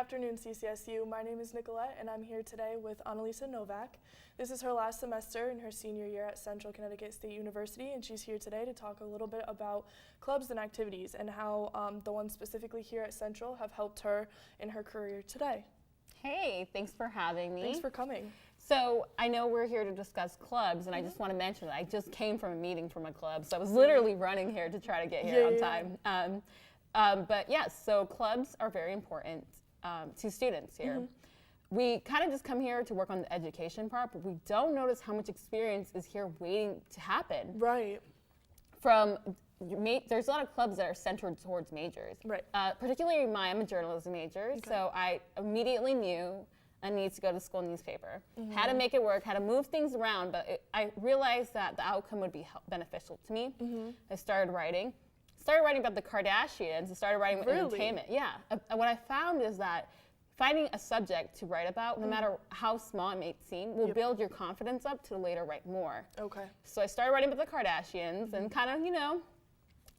afternoon, CCSU. My name is Nicolette, and I'm here today with Annalisa Novak. This is her last semester in her senior year at Central Connecticut State University, and she's here today to talk a little bit about clubs and activities and how the ones specifically here at Central have helped her in her career today. Hey, thanks for having me. Thanks for coming. So I know we're here to discuss clubs, and I just want to mention that I just came from a meeting from a club, so I was literally running here to try to get here on time. But yes, so clubs are very important to students here. We kind of just come here to work on the education part, but we don't notice how much experience is here waiting to happen. Right. There's a lot of clubs that are centered towards majors. Right. Particularly I'm a journalism major, so I immediately knew I needed to go to the school newspaper. How to make it work, how to move things around, but I realized that the outcome would be beneficial to me. I started writing about the Kardashians, I started writing about entertainment. Yeah. What I found is that finding a subject to write about, no matter how small it may seem, will build your confidence up to later write more. Okay. So I started writing about the Kardashians and kind of,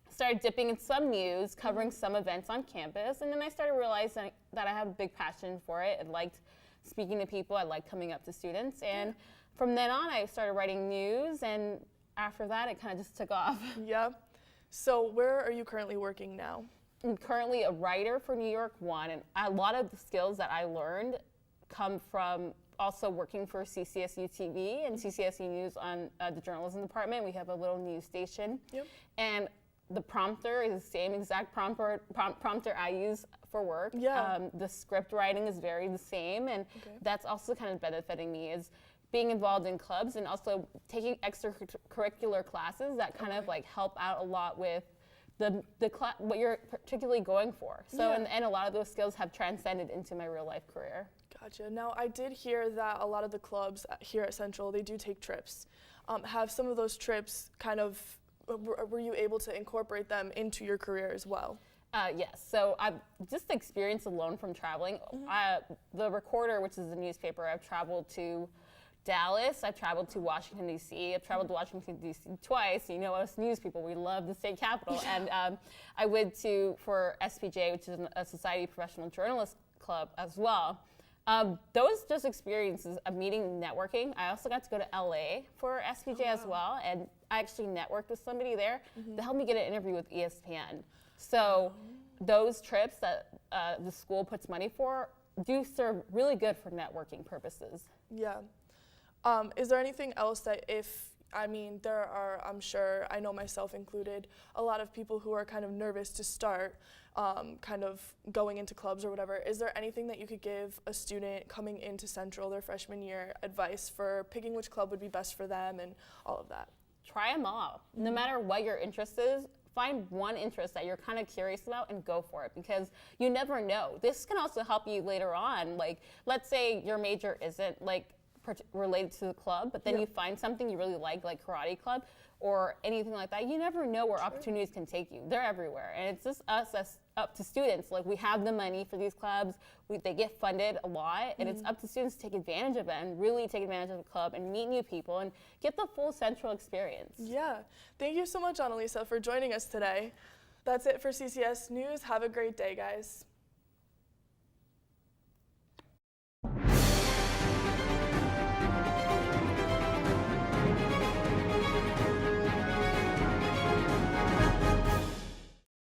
started dipping in some news, covering some events on campus, and then I started realizing that I have a big passion for it. I liked speaking to people, I liked coming up to students, and from then on I started writing news, and after that it kind of just took off. Yeah. So where are you currently working now? I'm currently a writer for New York One, and a lot of the skills that I learned come from also working for CCSU TV and CCSU News on the journalism department. We have a little news station, and the prompter is the same exact prompter I use for work. The script writing is very the same, and that's also kind of benefiting me is being involved in clubs and also taking extracurricular classes that kind of like help out a lot with what you're particularly going for. So in the end, a lot of those skills have transcended into my real life career. Gotcha. Now, I did hear that a lot of the clubs here at Central, they do take trips. Have some of those trips were you able to incorporate them into your career as well? Yes. So I've just experienced alone from traveling. The Recorder, which is a newspaper, I've traveled to Dallas, I've traveled to Washington, D.C., I've traveled to Washington, D.C. twice. You know us news people, we love the state capitol. And I went for SPJ, which is a Society of Professional Journalists club as well. Those just experiences of meeting networking. I also got to go to LA for SPJ as well, and I actually networked with somebody there that helped me get an interview with ESPN. So those trips that the school puts money for do serve really good for networking purposes. Yeah. Is there anything else that there are, I'm sure, I know myself included, a lot of people who are kind of nervous to start kind of going into clubs or whatever. Is there anything that you could give a student coming into Central their freshman year advice for picking which club would be best for them and all of that? Try them all. No matter what your interest is, find one interest that you're kind of curious about and go for it, because you never know. This can also help you later on. Like, let's say your major isn't related to the club, but then you find something you really like karate club or anything like that. You never know where opportunities can take you. They're everywhere, and it's just us as up to students. Like, we have the money for these clubs, they get funded a lot, and it's up to students to take advantage of it and really take advantage of the club and meet new people and get the full Central experience. Yeah, thank you so much, Annalisa, for joining us today. That's it for CCS News. Have a great day, guys.